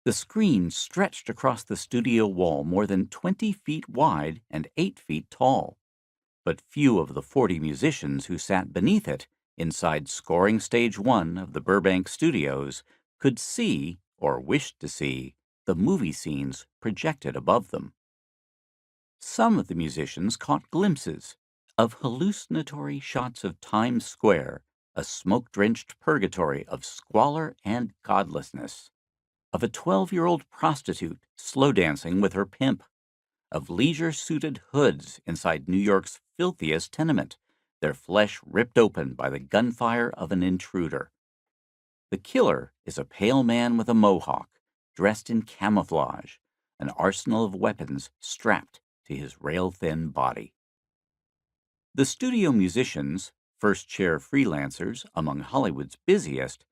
The screen stretched across the studio wall more than 20 feet wide and 8 feet tall. But few of the 40 musicians who sat beneath it, inside scoring stage 1 of the Burbank studios, could see, or wished to see, the movie scenes projected above them. Some of the musicians caught glimpses of hallucinatory shots of Times Square, a smoke-drenched purgatory of squalor and godlessness, of a 12-year-old prostitute slow dancing with her pimp, of leisure-suited hoods inside New York's filthiest tenement, their flesh ripped open by the gunfire of an intruder. The killer is a pale man with a mohawk, dressed in camouflage, an arsenal of weapons strapped to his rail-thin body. The studio musicians, first-chair freelancers among Hollywood's busiest,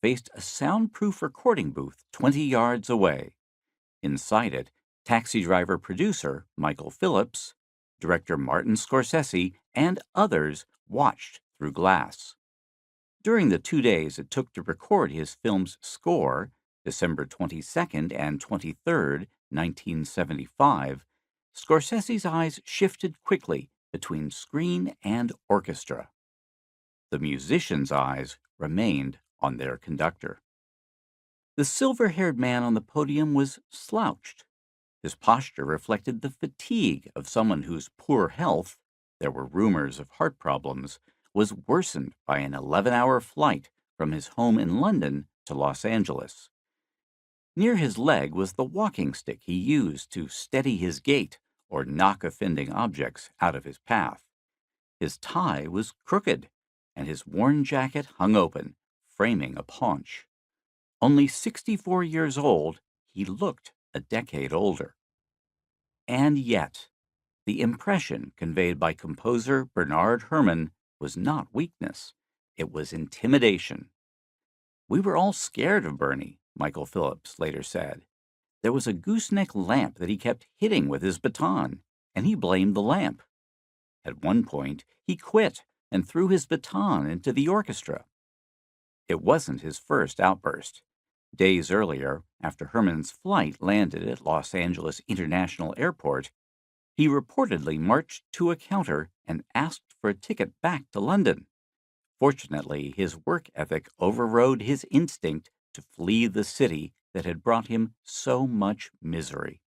faced a soundproof recording booth 20 yards away. Inside it, taxi driver-producer Michael Phillips, director Martin Scorsese, and others watched through glass. During the 2 days it took to record his film's score, December 22nd and 23rd, 1975, Scorsese's eyes shifted quickly between screen and orchestra. The musicians' eyes remained on their conductor. The silver-haired man on the podium was slouched. His posture reflected the fatigue of someone whose poor health, there were rumors of heart problems, was worsened by an 11-hour flight from his home in London to Los Angeles. Near his leg was the walking stick he used to steady his gait or knock offending objects out of his path. His tie was crooked, and his worn jacket hung open, framing a paunch. Only 64 years old, he looked a decade older. And yet, the impression conveyed by composer Bernard Herrmann was not weakness. It was intimidation. "We were all scared of Bernie," Michael Phillips later said. "There was a gooseneck lamp that he kept hitting with his baton, and he blamed the lamp. At one point, he quit and threw his baton into the orchestra." It wasn't his first outburst. Days earlier, after Herrmann's flight landed at Los Angeles International Airport, he reportedly marched to a counter and asked for a ticket back to London. Fortunately, his work ethic overrode his instinct to flee the city that had brought him so much misery.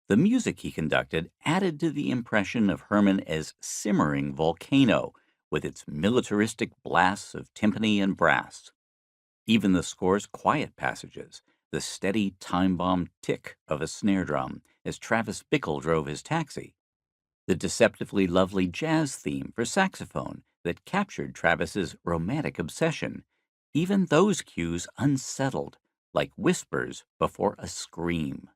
The music he conducted added to the impression of Herrmann as simmering volcano, with its militaristic blasts of timpani and brass. Even the score's quiet passages, the steady time-bomb tick of a snare drum as Travis Bickle drove his taxi, the deceptively lovely jazz theme for saxophone that captured Travis's romantic obsession, even those cues unsettled, like whispers before a scream.